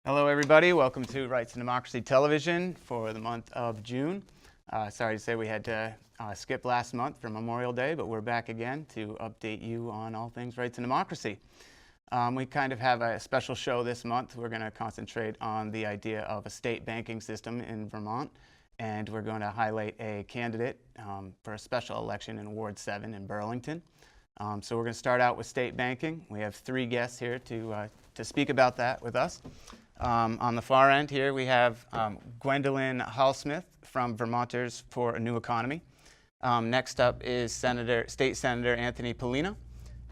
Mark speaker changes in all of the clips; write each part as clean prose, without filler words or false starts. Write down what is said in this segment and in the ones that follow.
Speaker 1: Hello, everybody. Welcome to Rights and Democracy Television for the month of June. Sorry to say we had to skip last month for Memorial Day, but we're back again to update you on all things rights and democracy. We kind of have a special show this month. We're going to concentrate on the idea of a state banking system in Vermont, and we're going to highlight a candidate for a special election in Ward 7 in Burlington. So we're going to start out with state banking. We have three guests here to speak about that with us. On the far end here, we have Gwendolyn Hallsmith from Vermonters for a New Economy. Next up is State Senator Anthony Pollina.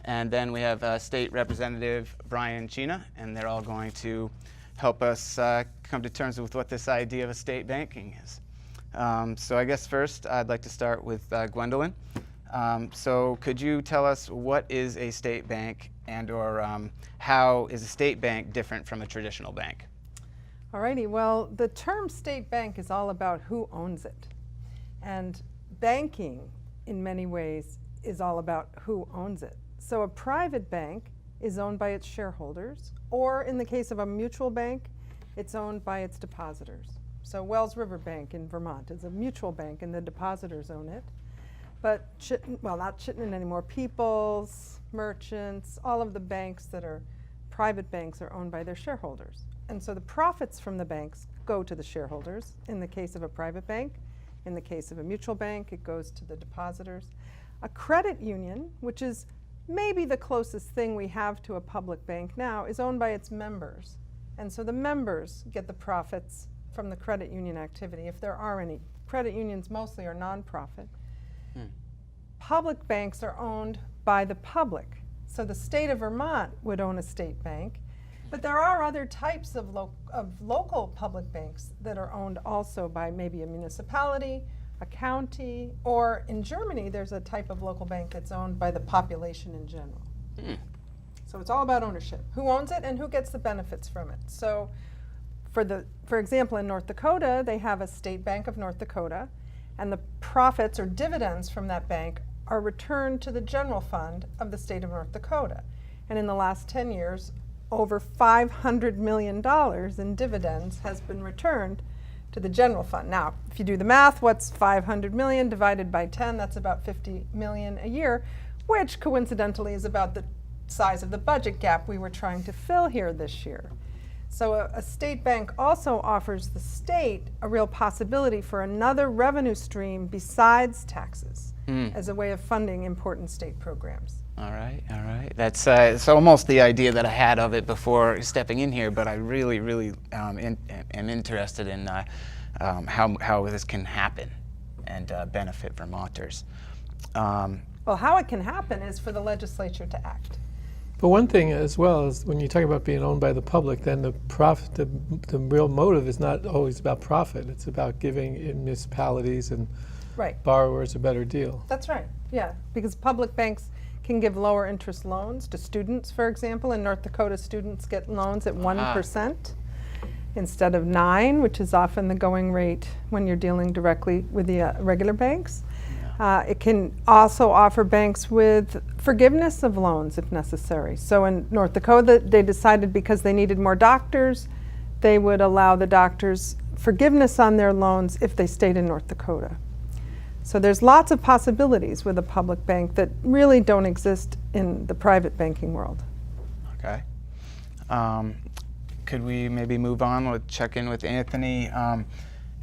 Speaker 1: And then we have State Representative Brian Chena, and they're all going to help us come to terms with what this idea of a state banking is. So I guess first I'd like to start with Gwendolyn. So could you tell us what is a state bank and/or how is a state bank different from a traditional bank?
Speaker 2: Alrighty, well, the term state bank is all about who owns it. And banking, in many ways, is all about who owns it. So a private bank is owned by its shareholders, or in the case of a mutual bank, it's owned by its depositors. So Wells River Bank in Vermont is a mutual bank and the depositors own it. But, not Chittenden anymore, People's, Merchants, all of the banks that are private banks are owned by their shareholders. And so the profits from the banks go to the shareholders in the case of a private bank. In the case of a mutual bank, it goes to the depositors. A credit union, which is maybe the closest thing we have to a public bank now, is owned by its members. And so the members get the profits from the credit union activity, if there are any. Credit unions mostly are nonprofit. Public banks are owned by the public. So the state of Vermont would own a state bank, but there are other types of local public banks that are owned also by maybe a municipality, a county, or in Germany there's a type of local bank that's owned by the population in general. So it's all about ownership. Who owns it and who gets the benefits from it. So for example, in North Dakota, they have a State Bank of North Dakota, and the profits or dividends from that bank are returned to the general fund of the state of North Dakota. And in the last 10 years, over $500 million in dividends has been returned to the general fund. Now, if you do the math, what's 500 million divided by 10? That's about 50 million a year, which coincidentally is about the size of the budget gap we were trying to fill here this year. So a state bank also offers the state a real possibility for another revenue stream besides taxes as a way of funding important state programs.
Speaker 1: All right. That's it's almost the idea that I had of it before stepping in here, but I really am interested in how this can happen and benefit Vermonters.
Speaker 2: Well, how it can happen is for the legislature to act.
Speaker 3: But one thing as well is when you talk about being owned by the public, then the real motive is not always about profit. It's about giving municipalities and borrowers a better deal.
Speaker 2: That's right, yeah, because public banks can give lower interest loans to students, for example. In North Dakota, students get loans at 1% instead of 9%, which is often the going rate when you're dealing directly with the regular banks. It can also offer banks with forgiveness of loans if necessary. So in North Dakota, they decided because they needed more doctors, they would allow the doctors forgiveness on their loans if they stayed in North Dakota. So there's lots of possibilities with a public bank that really don't exist in the private banking world.
Speaker 1: Okay. Could we maybe move on? We'll check in with Anthony.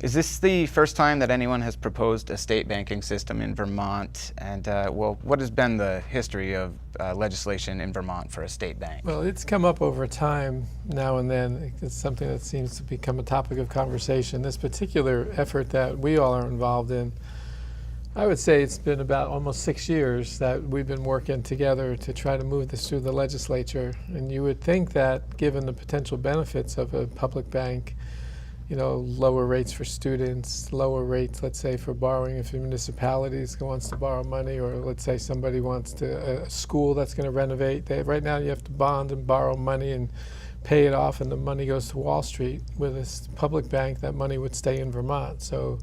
Speaker 1: Is this the first time that anyone has proposed a state banking system in Vermont? And what has been the history of legislation in Vermont for a state bank?
Speaker 3: Well, it's come up over time now and then. It's something that seems to become a topic of conversation. This particular effort that we all are involved in, I would say it's been about almost 6 years that we've been working together to try to move this through the legislature. And you would think that given the potential benefits of a public bank, lower rates for students, lower rates, let's say, for borrowing if a municipality wants to borrow money, or let's say somebody wants a school that's going to renovate. Right now you have to bond and borrow money and pay it off, and the money goes to Wall Street. With a public bank, that money would stay in Vermont. So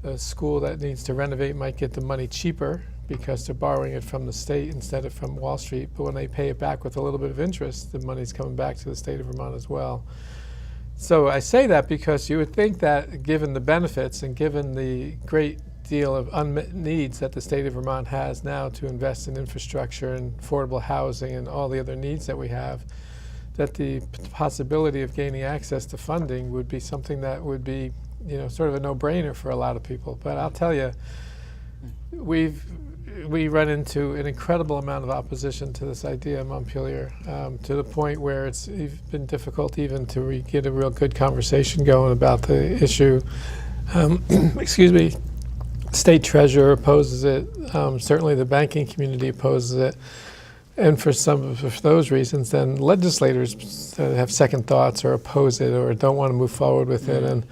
Speaker 3: a school that needs to renovate might get the money cheaper because they're borrowing it from the state instead of from Wall Street. But when they pay it back with a little bit of interest, the money's coming back to the state of Vermont as well. So I say that because you would think that given the benefits and given the great deal of unmet needs that the state of Vermont has now to invest in infrastructure and affordable housing and all the other needs that we have, that the possibility of gaining access to funding would be something that would be, sort of a no-brainer for a lot of people. But I'll tell you, we run into an incredible amount of opposition to this idea in Montpelier, to the point where it's been difficult even to get a real good conversation going about the issue. Excuse me. State treasurer opposes it. Certainly the banking community opposes it. And for those reasons, then legislators have second thoughts or oppose it or don't want to move forward with it. And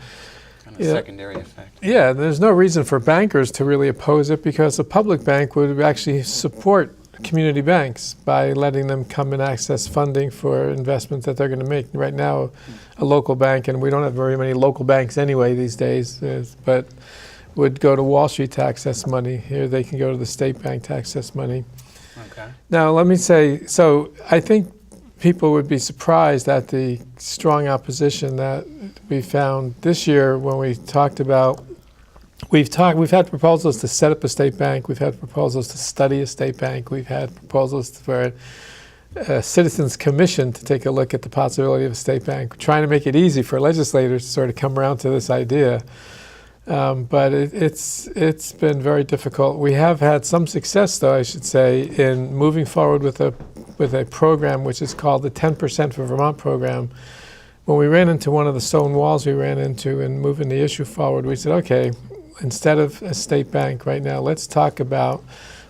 Speaker 1: Kind of secondary effect.
Speaker 3: yeah, there's no reason for bankers to really oppose it because a public bank would actually support community banks by letting them come and access funding for investments that they're going to make. Right now, a local bank, and we don't have very many local banks anyway these days, but would go to Wall Street to access money. Here they can go to the state bank to access money.
Speaker 1: Okay.
Speaker 3: Now, let me say, so I think people would be surprised at the strong opposition that we found this year when we talked about, we've had proposals to set up a state bank, we've had proposals to study a state bank, we've had proposals for a citizens commission to take a look at the possibility of a state bank, trying to make it easy for legislators to sort of come around to this idea. But it's been very difficult. We have had some success, though, I should say, in moving forward with a program which is called the 10% for Vermont program. When we ran into one of the stone walls we ran into in moving the issue forward, we said, okay, instead of a state bank right now, let's talk about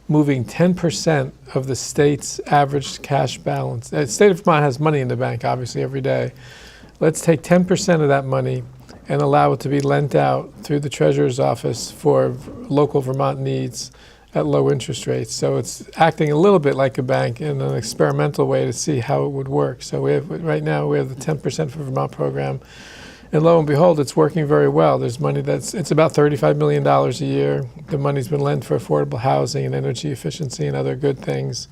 Speaker 3: moving 10% of the state's average cash balance. The state of Vermont has money in the bank, obviously, every day. Let's take 10% of that money and allow it to be lent out through the treasurer's office for local Vermont needs at low interest rates. So it's acting a little bit like a bank in an experimental way to see how it would work. So right now we have the 10% for Vermont program, and lo and behold, it's working very well. There's money it's about $35 million a year. The money's been lent for affordable housing and energy efficiency and other good things.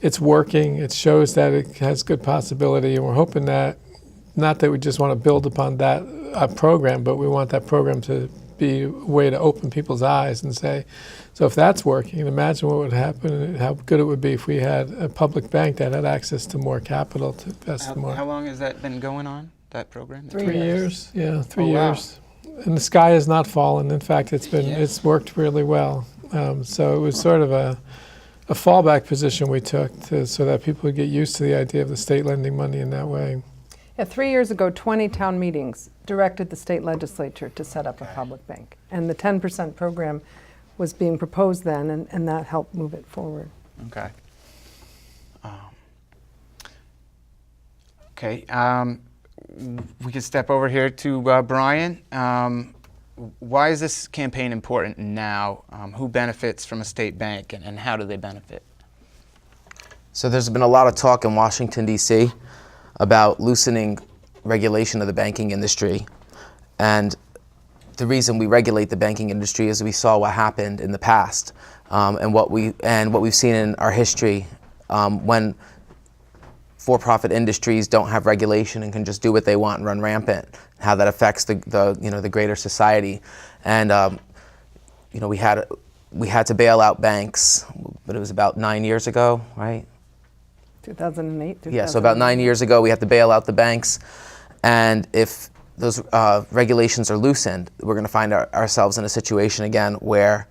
Speaker 3: It's working. It shows that it has good possibility, and we're hoping that, not that we just want to build upon that program, but we want that program to be a way to open people's eyes and say, so if that's working, imagine what would happen and how good it would be if we had a public bank that had access to more capital to invest more.
Speaker 1: How long has that been going on, that program?
Speaker 2: 3
Speaker 3: years. Yeah, 3
Speaker 1: Oh, wow.
Speaker 3: years. And the sky has not fallen. In fact, it's worked really well. So it was sort of a fallback position we took so that people would get used to the idea of the state lending money in that way.
Speaker 2: Yeah, 3 years ago, 20 town meetings directed the state legislature to set up a public bank. And the 10% program was being proposed then, and that helped move it forward.
Speaker 1: Okay. We could step over here to Brian. Why is this campaign important now? Who benefits from a state bank, and how do they benefit?
Speaker 4: So there's been a lot of talk in Washington, D.C. about loosening regulation of the banking industry. And the reason we regulate the banking industry is we saw what happened in the past, and what we've seen in our history when for-profit industries don't have regulation and can just do what they want and run rampant, how that affects the greater society. And we had to bail out banks, but it was about 9 years ago, right?
Speaker 2: 2008,
Speaker 4: Yeah, so about 9 years ago, we had to bail out the banks. And if those regulations are loosened, we're going to find ourselves in a situation again where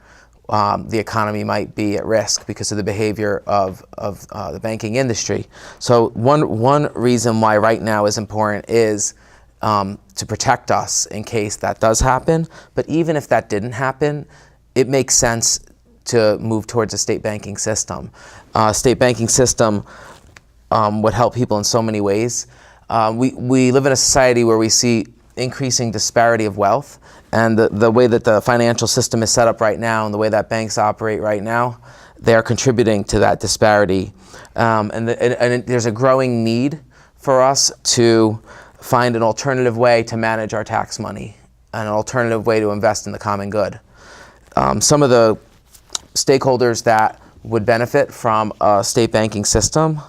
Speaker 4: the economy might be at risk because of the behavior of the banking industry. So one reason why right now is important is to protect us in case that does happen. But even if that didn't happen, it makes sense to move towards a state banking system. State banking system would help people in so many ways. We live in a society where we see increasing disparity of wealth, and the way that the financial system is set up right now and the way that banks operate right now, they're contributing to that disparity. And there's a growing need for us to find an alternative way to manage our tax money, and an alternative way to invest in the common good. Some of the stakeholders that would benefit from a state banking system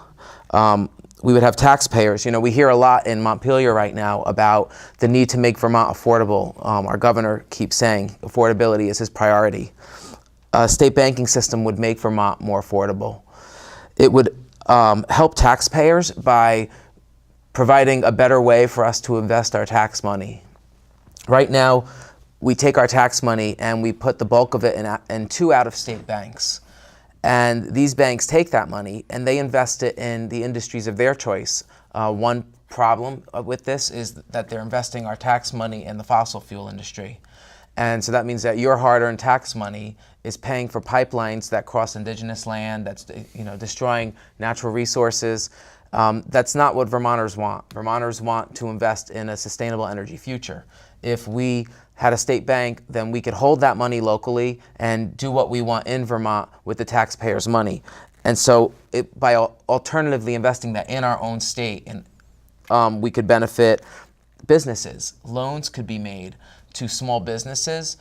Speaker 4: we would have taxpayers. You know, we hear a lot in Montpelier right now about the need to make Vermont affordable. Our governor keeps saying affordability is his priority. A state banking system would make Vermont more affordable. It would help taxpayers by providing a better way for us to invest our tax money. Right now, we take our tax money and we put the bulk of it in 2 out-of-state banks. And these banks take that money and they invest it in the industries of their choice. One problem with this is that they're investing our tax money in the fossil fuel industry. And so that means that your hard-earned tax money is paying for pipelines that cross indigenous land, that's destroying natural resources. That's not what Vermonters want. Vermonters want to invest in a sustainable energy future. If we had a state bank, then we could hold that money locally and do what we want in Vermont with the taxpayers' money. And so by alternatively investing that in our own state, and we could benefit businesses. Loans could be made to small businesses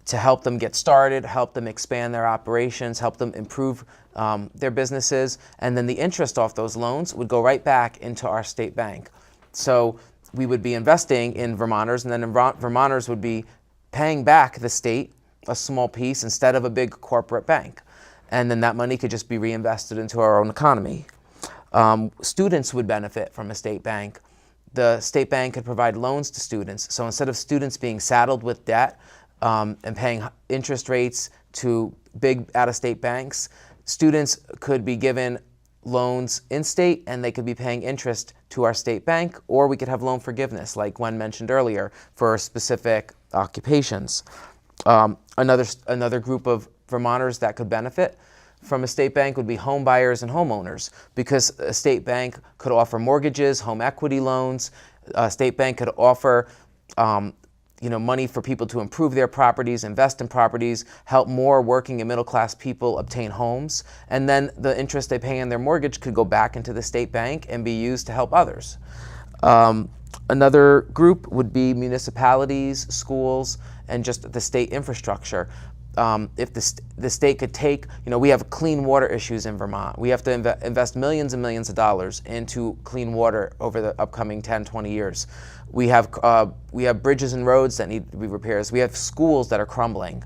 Speaker 4: to help them get started, help them expand their operations, help them improve their businesses, and then the interest off those loans would go right back into our state bank. So we would be investing in Vermonters, and then Vermonters would be paying back the state a small piece instead of a big corporate bank. And then that money could just be reinvested into our own economy. Students would benefit from a state bank. The state bank could provide loans to students. So instead of students being saddled with debt and paying interest rates to big out-of-state banks, students could be given loans in-state and they could be paying interest to our state bank, or we could have loan forgiveness, like Gwen mentioned earlier, for specific occupations. Another group of Vermonters that could benefit from a state bank would be home buyers and homeowners, because a state bank could offer mortgages, home equity loans. A state bank could offer money for people to improve their properties, invest in properties, help more working and middle-class people obtain homes, and then the interest they pay on their mortgage could go back into the state bank and be used to help others. Another group would be municipalities, schools, and just the state infrastructure. If the state could take, we have clean water issues in Vermont. We have to invest millions and millions of dollars into clean water over the upcoming 10, 20 years. We have bridges and roads that need to be repaired. We have schools that are crumbling.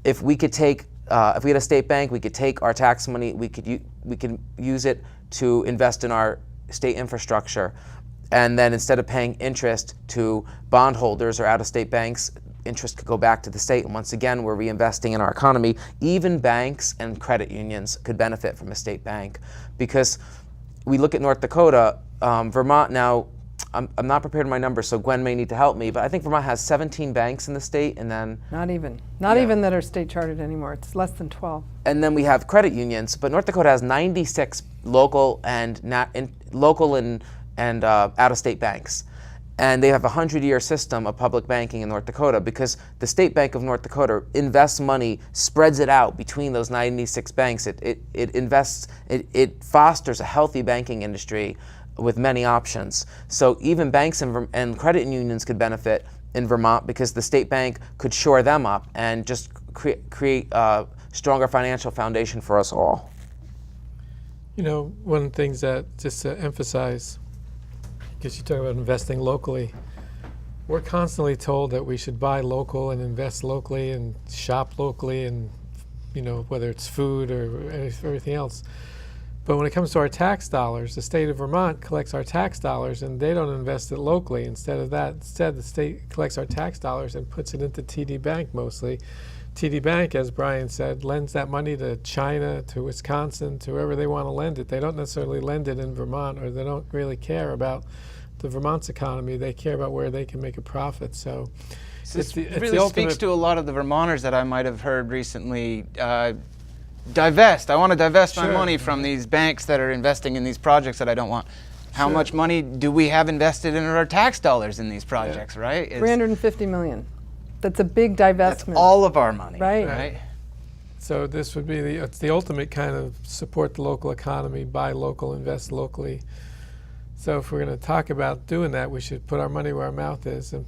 Speaker 4: If we could take, if we had a state bank, we could take our tax money, we could use it to invest in our state infrastructure. And then instead of paying interest to bondholders or out-of-state banks, interest could go back to the state. And once again, we're reinvesting in our economy. Even banks and credit unions could benefit from a state bank, because we look at North Dakota, Vermont now, I'm not prepared with my numbers, so Gwen may need to help me, but I think Vermont has 17 banks in the state, and then... Not even
Speaker 2: that are state chartered anymore. It's less than 12.
Speaker 4: And then we have credit unions, but North Dakota has 96 local and out-of-state banks. And they have a 100-year system of public banking in North Dakota, because the State Bank of North Dakota invests money, spreads it out between those 96 banks. It fosters a healthy banking industry with many options. So even banks and credit unions could benefit in Vermont, because the state bank could shore them up and just create a stronger financial foundation for us all.
Speaker 3: One of the things that, just to emphasize, because you talk about investing locally, we're constantly told that we should buy local and invest locally and shop locally, and whether it's food or everything else. But when it comes to our tax dollars, the state of Vermont collects our tax dollars and they don't invest it locally. Instead, the state collects our tax dollars and puts it into TD Bank mostly. TD Bank, as Brian said, lends that money to China, to Wisconsin, to wherever they want to lend it. They don't necessarily lend it in Vermont, or they don't really care about the Vermont's economy. They care about where they can make a profit. So
Speaker 1: this really speaks to a lot of the Vermonters that I might have heard recently. Divest. I want to divest my money from these banks that are investing in these projects that I don't want. How much money do we have invested in our tax dollars in these projects, right?
Speaker 2: $350 million. That's a big divestment.
Speaker 1: That's all of our money,
Speaker 2: right?
Speaker 3: So this would be it's the ultimate kind of support the local economy, buy local, invest locally. So if we're going to talk about doing that, we should put our money where our mouth is, and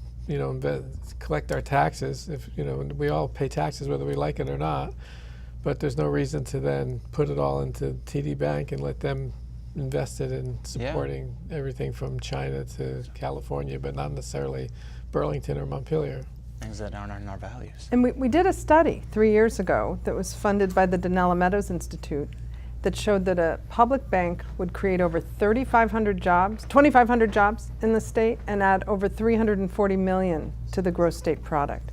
Speaker 3: collect our taxes. If we all pay taxes whether we like it or not. But there's no reason to then put it all into TD Bank and let them invested in supporting everything from China to California, but not necessarily Burlington or Montpelier.
Speaker 1: Things that aren't in our values.
Speaker 2: And we did a study 3 years ago that was funded by the Donella Meadows Institute that showed that a public bank would create over 2,500 jobs in the state and add over $340 million to the gross state product,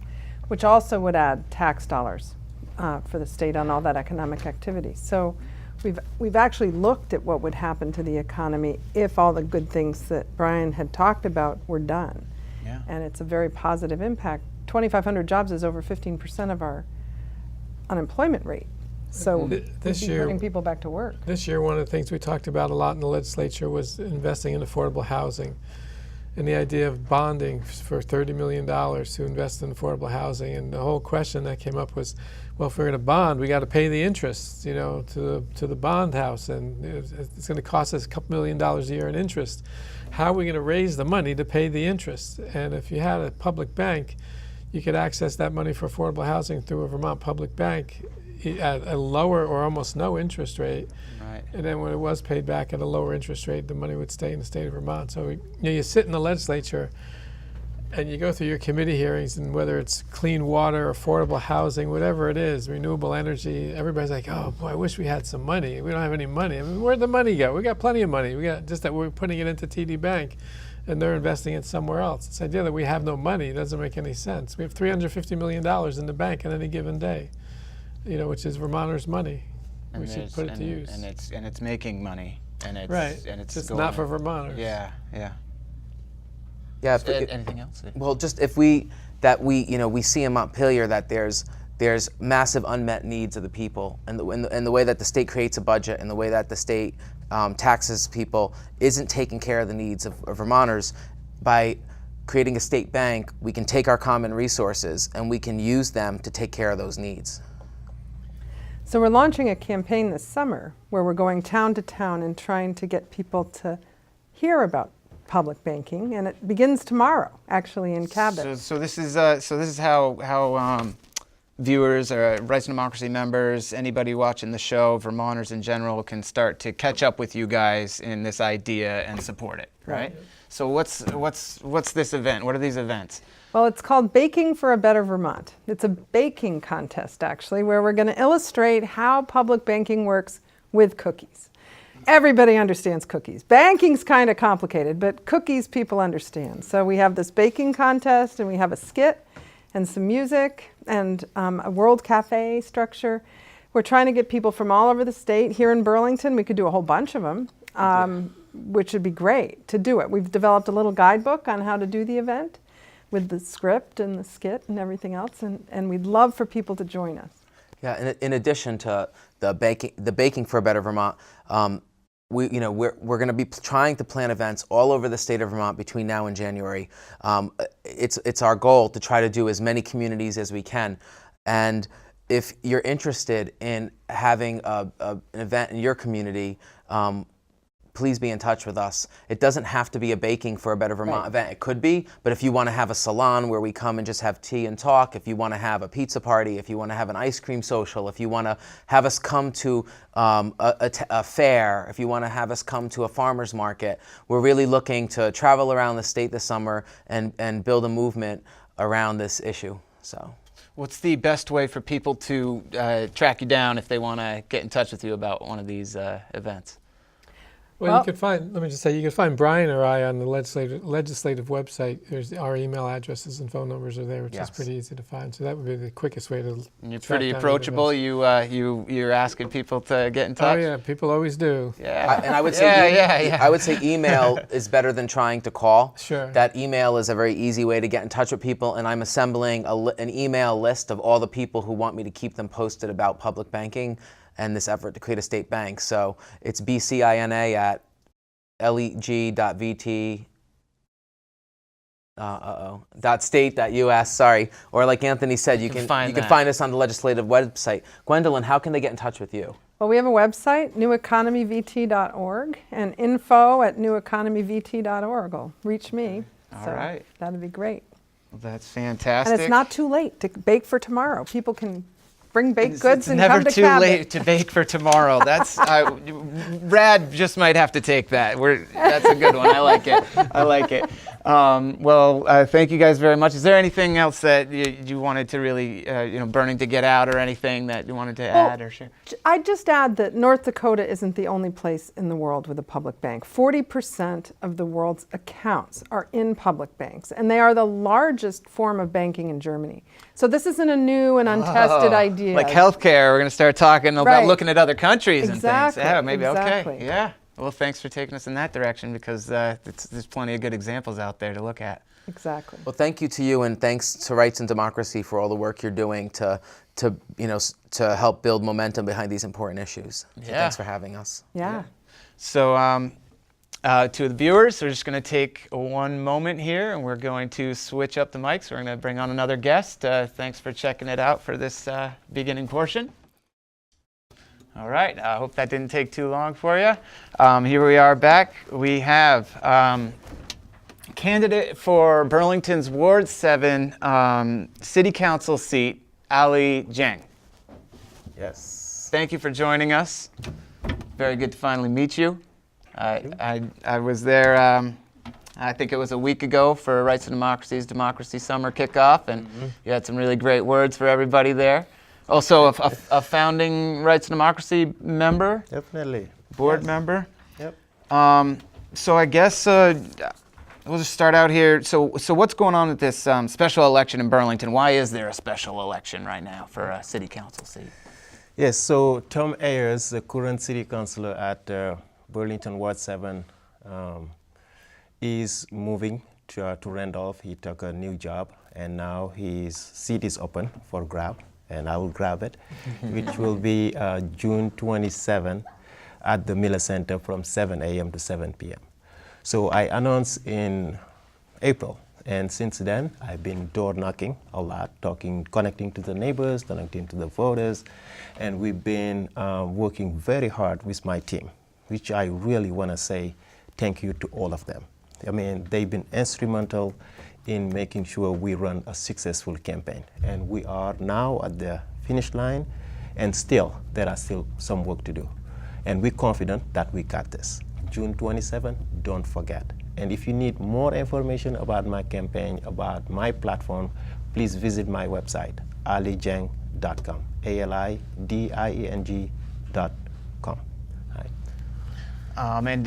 Speaker 2: which also would add tax dollars for the state on all that economic activity. So we've actually looked at what would happen to the economy if all the good things that Brian had talked about were done.
Speaker 1: Yeah.
Speaker 2: And it's a very positive impact. 2,500 jobs is over 15% of our unemployment rate. So
Speaker 3: This
Speaker 2: we'd be
Speaker 3: year-
Speaker 2: putting people back to work.
Speaker 3: This year, one of the things we talked about a lot in the legislature was investing in affordable housing. And the idea of bonding for $30 million to invest in affordable housing. And the whole question that came up was, well, if we're going to bond, we got to pay the interest, to the bond house. And it's going to cost us a couple $1 million a year in interest. How are we going to raise the money to pay the interest? And if you had a public bank, you could access that money for affordable housing through a Vermont public bank at a lower or almost no interest rate.
Speaker 1: Right.
Speaker 3: And then when it was paid back at a lower interest rate, the money would stay in the state of Vermont. So you sit in the legislature and you go through your committee hearings, and whether it's clean water, affordable housing, whatever it is, renewable energy, everybody's like, oh boy, I wish we had some money. We don't have any money. I mean, where'd the money go? We got plenty of money. We got just that we're putting it into TD Bank and they're investing it somewhere else. This idea that we have no money doesn't make any sense. We have $350 million in the bank on any given day, which is Vermonters' money. We should put it to use.
Speaker 1: And it's making money. And it's
Speaker 3: Right.
Speaker 1: And it's
Speaker 3: Just
Speaker 1: going
Speaker 3: not for Vermonters.
Speaker 1: Yeah.
Speaker 4: Yeah.
Speaker 1: Anything else?
Speaker 4: Well, just if we see in Montpelier that there's massive unmet needs of the people, and the way that the state creates a budget and the way that the state taxes people isn't taking care of the needs of Vermonters. By creating a state bank, we can take our common resources and we can use them to take care of those needs.
Speaker 2: So we're launching a campaign this summer where we're going town to town and trying to get people to hear about public banking, and it begins tomorrow, actually, in Cabot.
Speaker 1: So this is how viewers or Rights and Democracy members, anybody watching the show, Vermonters in general, can start to catch up with you guys in this idea and support it, right? So what's this event? What are these events?
Speaker 2: Well, it's called Baking for a Better Vermont. It's a baking contest, actually, where we're going to illustrate how public banking works with cookies. Everybody understands cookies. Banking's kind of complicated, but cookies people understand. So we have this baking contest, and we have a skit and some music and a World Cafe structure. We're trying to get people from all over the state. Here in Burlington, we could do a whole bunch of them, which would be great to do it. We've developed a little guidebook on how to do the event with the script and the skit and everything else, and we'd love for people to join us.
Speaker 4: Yeah, and in addition to the Baking for a Better Vermont, we're going to be trying to plan events all over the state of Vermont between now and January. It's our goal to try to do as many communities as we can, and if you're interested in having an event in your community, please be in touch with us. It doesn't have to be a Baking for a Better Vermont event. It could be, but if you want to have a salon where we come and just have tea and talk, if you want to have a pizza party, if you want to have an ice cream social, if you want to have us come to a fair, if you want to have us come to a farmer's market, we're really looking to travel around the state this summer and build a movement around this issue. So.
Speaker 1: What's the best way for people to track you down if they want to get in touch with you about one of these events?
Speaker 3: Well, you could find, let me just say, you can find Brian or I on the legislative website. There's our email addresses and phone numbers are there, which is pretty easy to find. So that would be the quickest way to.
Speaker 1: And you're pretty approachable. You're asking people to get in touch.
Speaker 3: Oh yeah, people always do.
Speaker 1: Yeah.
Speaker 4: And I would say I would say email is better than trying to call.
Speaker 3: Sure.
Speaker 4: That email is a very easy way to get in touch with people, and I'm assembling an email list of all the people who want me to keep them posted about public banking and this effort to create a state bank. So it's bcina@leg.vt .state.us, sorry. Or like Anthony said, you can find us on the legislative website. Gwendolyn, how can they get in touch with you?
Speaker 2: Well, we have a website, neweconomyvt.org, and info@neweconomyvt.org will reach me.
Speaker 1: All right.
Speaker 2: That'd be great.
Speaker 1: Well, that's fantastic.
Speaker 2: And it's not too late to bake for tomorrow. People can bring baked goods
Speaker 1: It's
Speaker 2: and
Speaker 1: never
Speaker 2: come to
Speaker 1: too
Speaker 2: Cabot.
Speaker 1: late to bake for tomorrow. That's Rad just might have to take that. That's a good one. I like it. I like it. Thank you guys very much. Is there anything else that you wanted to really, burning to get out, or anything that you wanted to add or share?
Speaker 2: I'd just add that North Dakota isn't the only place in the world with a public bank. 40% of the world's accounts are in public banks, and they are the largest form of banking in Germany. So this isn't a new and untested idea.
Speaker 1: Like healthkare, we're going to start talking about
Speaker 2: Right.
Speaker 1: looking at other countries
Speaker 2: Exactly,
Speaker 1: and things. Yeah, maybe,
Speaker 2: exactly.
Speaker 1: okay. Yeah. Well, thanks for taking us in that direction, because there's plenty of good examples out there to look at.
Speaker 2: Exactly.
Speaker 4: Well, thank you to you, and thanks to Rights and Democracy for all the work you're doing to help build momentum behind these important issues. So
Speaker 1: Yeah.
Speaker 4: thanks for having us.
Speaker 2: Yeah.
Speaker 1: So to the viewers, we're just going to take one moment here, and we're going to switch up the mics. We're going to bring on another guest. Thanks for checking it out for this beginning portion. All right, I hope that didn't take too long for you. Here we are back. We have candidate for Burlington's Ward 7 City Council seat, Allie Jang.
Speaker 5: Yes.
Speaker 1: Thank you for joining us. Very good to finally meet you. I was there, I think it was a week ago, for Rights and Democracy's Democracy Summer Kickoff, and you had some really great words for everybody there. Also a founding Rights and Democracy member,
Speaker 5: Definitely.
Speaker 1: board
Speaker 5: Yes.
Speaker 1: member.
Speaker 5: Yep.
Speaker 1: So I guess we'll just start out here. So what's going on with this special election in Burlington? Why is there a special election right now for a city council seat?
Speaker 5: Yes, so Tom Ayers, the current city councilor at Burlington Ward 7, is moving to Randolph. He took a new job, and now his seat is open for grab, and I will grab it, which will be June 27 at the Miller Center from 7 a.m. to 7 p.m. So I announced in April, and since then I've been door knocking a lot, connecting to the neighbors, connecting to the voters, and we've been working very hard with my team, which I really want to say thank you to all of them. I mean, they've been instrumental in making sure we run a successful campaign, and we are now at the finish line, and still there are still some work to do, and we're confident that we got this. June 27, don't forget. And if you need more information about my campaign, about my platform, please visit my website, alliejang.com, ALIDIENG.com.
Speaker 1: And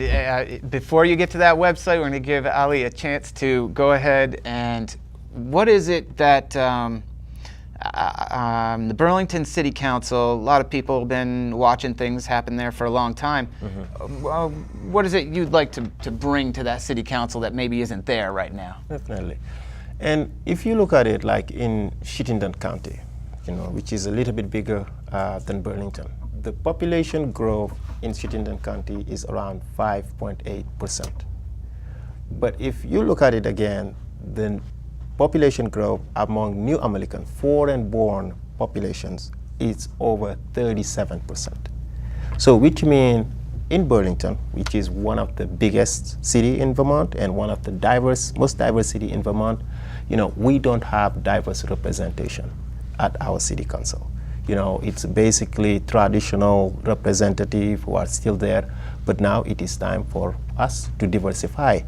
Speaker 1: before you get to that website, we're going to give Ali a chance to go ahead and, what is it that the Burlington City Council, a lot of people have been watching things happen there for a long time. What is it you'd like to bring to that City Council that maybe isn't there right now?
Speaker 5: Definitely. And if you look at it like in Chittenden County, which is a little bit bigger than Burlington, the population growth in Chittenden County is around 5.8%. But if you look at it again, the population growth among new American foreign-born populations is over 37%. So which means in Burlington, which is one of the biggest city in Vermont and one of the most diverse city in Vermont, we don't have diverse representation at our city council. It's basically traditional representative who are still there, but now it is time for us to diversify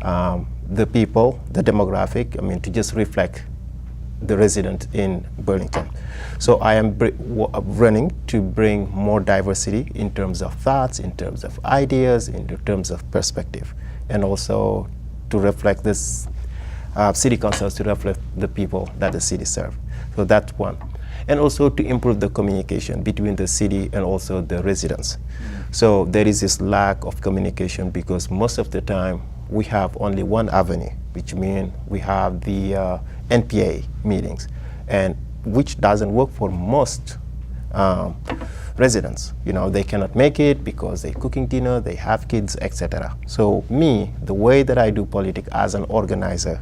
Speaker 5: the people, the demographic, to just reflect the resident in Burlington. So I am running to bring more diversity in terms of thoughts, in terms of ideas, in terms of perspective, and also to reflect this city councils, to reflect the people that the city serve. So that's one. And also to improve the communication between the city and also the residents. So there is this lack of communication because most of the time we have only one avenue, which means we have the NPA meetings, and which doesn't work for most residents. They cannot make it because they're cooking dinner, they have kids, etc. So me, the way that I do politics as an organizer,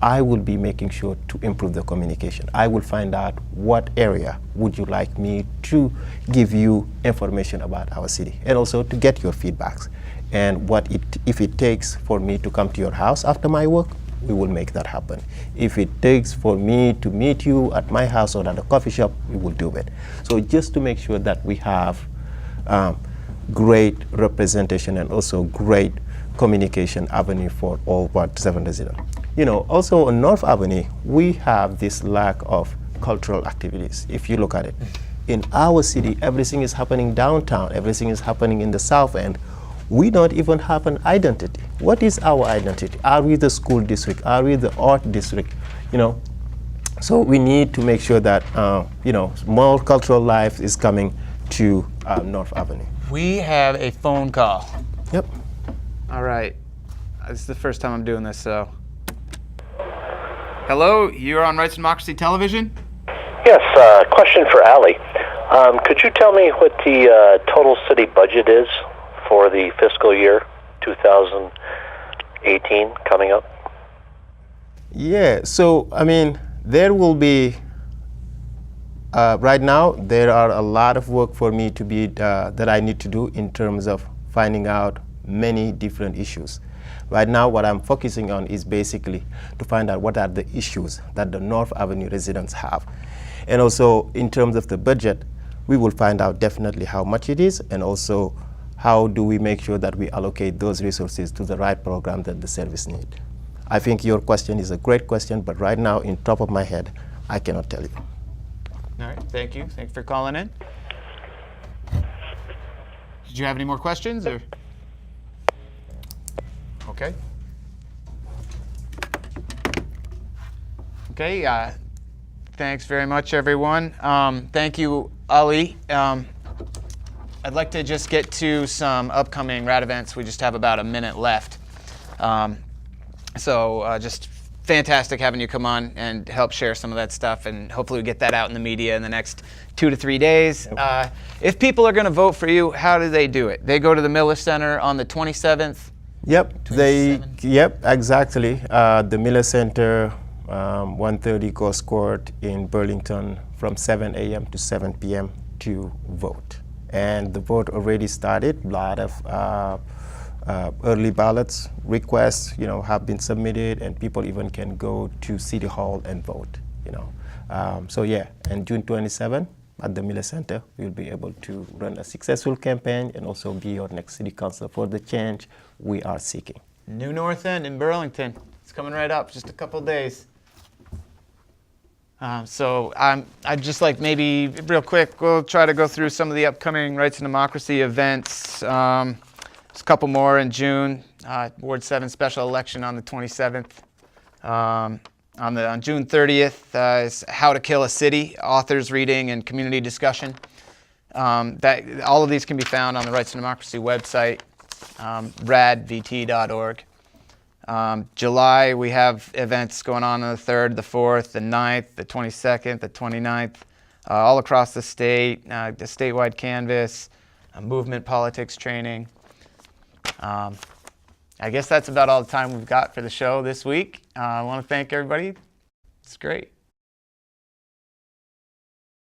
Speaker 5: I will be making sure to improve the communication. I will find out what area would you like me to give you information about our city, and also to get your feedbacks. And if it takes for me to come to your house after my work, we will make that happen. If it takes for me to meet you at my house or at a coffee shop, we will do it. So just to make sure that we have great representation and also great communication avenue for all Ward 7 residents. You know, also on North Avenue, we have this lack of cultural activities, if you look at it. In our city, everything is happening downtown, everything is happening in the South End. We don't even have an identity. What is our identity? Are we the school district? Are we the art district? You know, so we need to make sure that, you know, more cultural life is coming to North Avenue.
Speaker 1: We have a phone call.
Speaker 5: Yep.
Speaker 1: All right. This is the first time I'm doing this, so. Hello, you're on Rights and Democracy Television?
Speaker 6: Yes, question for Allie. Could you tell me what the total city budget is for the fiscal year 2018 coming up?
Speaker 5: Yeah, so, I mean, there will be, right now, there are a lot of work for me to be, that I need to do in terms of finding out many different issues. Right now, what I'm focusing on is basically to find out what are the issues that the North Avenue residents have. And also, in terms of the budget, we will find out definitely how much it is, and also how do we make sure that we allocate those resources to the right program that the service need. I think your question is a great question, but right now, in top of my head, I cannot tell you.
Speaker 1: All right, thank you. Thanks for calling in. Did you have any more questions, or? Okay. Okay, thanks very much, everyone. Thank you, Ali. I'd like to just get to some upcoming RAD events. We just have about a minute left. So just fantastic having you come on and help share some of that stuff, and hopefully we get that out in the media in the next 2 to 3 days. If people are going to vote for you, how do they do it? They go to the Miller Center on the 27th?
Speaker 5: Yep, yep, exactly. The Miller Center, 130 Ghost Court in Burlington from 7 a.m. to 7 p.m. to vote. And the vote already started. A lot of early ballots requests, you know, have been submitted, and people even can go to City Hall and vote, you know. So yeah, and June 27 at the Miller Center, we'll be able to run a successful campaign and also be your next city council for the change we are seeking.
Speaker 1: New North End in Burlington. It's coming right up, just a couple days. So I'd just like maybe real quick, we'll try to go through some of the upcoming Rights and Democracy events. There's a couple more in June. Ward 7 special election on the 27th. On June 30th is How to Kill a City, authors reading and community discussion. All of these can be found on the Rights and Democracy website, radvt.org. July, we have events going on the 3rd, the 4th, the 9th, the 22nd, the 29th, all across the state, the statewide canvas, movement politics training. I guess that's about all the time we've got for the show this week. I want to thank everybody. It's great.